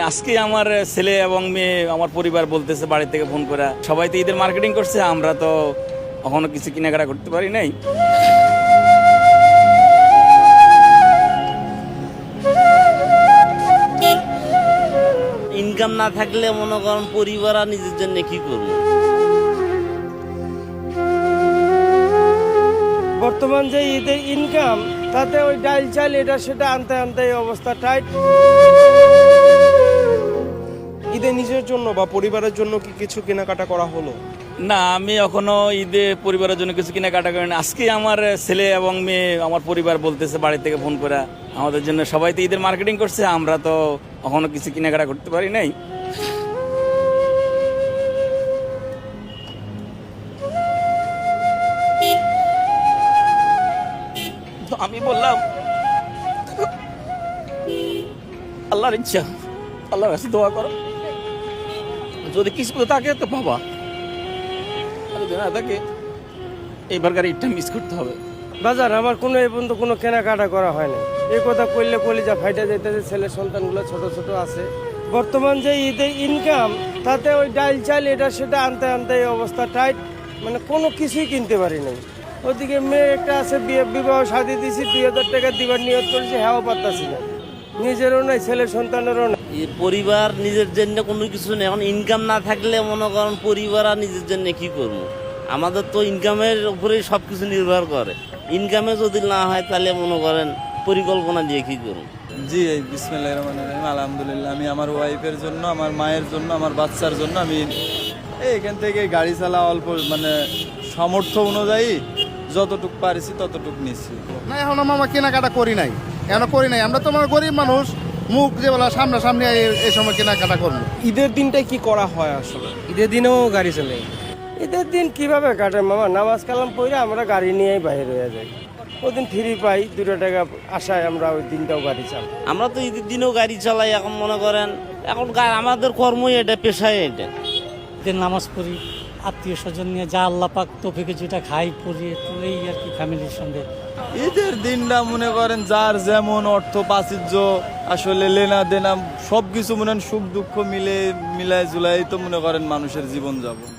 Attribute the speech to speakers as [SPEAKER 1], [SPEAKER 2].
[SPEAKER 1] আজকে আমার ছেলে এবং মেয়ে আমার পরিবার বলতেছে বাড়ি থেকে ফোন করে সবাই তো ঈদের মার্কেটিং করছে, আমরা তো এখনো কিছু কেনাকাটা করতে পারি নাই।
[SPEAKER 2] ইনকাম না থাকলে মনে করেন পরিবার আর নিজের জন্য কি করবো।
[SPEAKER 3] বর্তমান যে ঈদের ইনকাম তাতে ওই ডাল চাল এটা সেটা আনতে আনতে এই অবস্থা টাইট।
[SPEAKER 4] ঈদে নিজের জন্য বা পরিবারের জন্য কি কিছু কেনাকাটা করা হলো?
[SPEAKER 1] না, আমি এখনো ঈদে পরিবারের জন্য কিছু কেনাকাটা করি না। আজকে আমার ছেলে এবং মেয়ে আমার পরিবার বলতেছে বাড়ি থেকে ফোন করে আমাদের জন্য সবাই তো ঈদের মার্কেটিং করছে, আমরা তো এখনো কিছু কেনাকাটা করতে পারি নাই। তো আমি বললাম আল্লাহর ইচ্ছা, আল্লাহর কাছে দোয়া করো, যদি কিছু থাকে তো বাবা, তাকে এইবারকার ঈদটা মিস করতে হবে।
[SPEAKER 3] বাজার আমার কোনো এই পর্যন্ত কোনো কেনাকাটা করা হয় না। এই কথা কইলে কলিজা ফাইটা যাইতেছে, ছেলে সন্তানগুলো ছোট ছোট আছে। বর্তমান যে ঈদের ইনকাম তাতে ওই ডাল চাল এটা সেটা আনতে আনতে এই অবস্থা টাইট, মানে কোনো কিছুই কিনতে পারি নাই। ওদিকে মেয়ে একটা আছে, বিবাহ শাদী দিয়েছি, 2000 টাকা দিবার নিয়ত করেছি, হ্যাঁ পারতাছি না, নিজেরও নাই ছেলে সন্তানেরও নাই।
[SPEAKER 2] পরিবার নিজের জন্য কোনো কিছু নেই। এখন ইনকাম না থাকলে মনে করেন পরিবার আর নিজের জন্য কি করবো। আমাদের তো ইনকামের উপরেই সব কিছু নির্ভর করে। ইনকামে যদি না হয় তাহলে মনে করেন পরিকল্পনা দিয়ে কি করবো।
[SPEAKER 5] জি, এই বিসমিল্লাহির রহমানির রহিম, আলহামদুলিল্লাহ। আমি আমার ওয়াইফের জন্য, আমার মায়ের জন্য, আমার বাচ্চার জন্য আমি এখান থেকে গাড়ি চালা অল্প মানে সামর্থ্য অনুযায়ী যতটুক পারিছি ততটুক নিচ্ছি।
[SPEAKER 6] না, এখন আমরা কেনাকাটা করি নাই, আমরা তো মানে গরিব মানুষ, মুখ যে বলা সামনাসামনি এই সময় কেনাকাটা করবো।
[SPEAKER 4] ঈদের দিনটাই কি করা হয় আসলে?
[SPEAKER 3] ঈদের দিনেও গাড়ি চলে। ঈদের দিন কিভাবে কাটে মামা, নামাজ কালাম পড়ে আমরা গাড়ি নিয়েই বাইরে হয়ে যাই। ওদিন ফ্রি পাই 2 টাকা আশায় আমরা ওই দিনটাও গাড়ি চালাই।
[SPEAKER 2] আমরা তো ঈদের দিনেও গাড়ি চালাই। এখন মনে করেন এখন আমাদের কর্মই এটা, পেশায় এটা।
[SPEAKER 7] নামাজ পড়ি, আত্মীয় স্বজন নিয়ে যা আল্লাহ পাক তৌফিকে যেটা খাই পড়ি, তো এই আর কি ফ্যামিলির সঙ্গে।
[SPEAKER 5] ঈদের দিনটা মনে করেন যার যেমন অর্থ প্রাচুর্য, আসলে লেনা দেনা সবকিছু মনে সুখ দুঃখ মিলায় জুলাই তো মনে করেন মানুষের জীবন যাপন।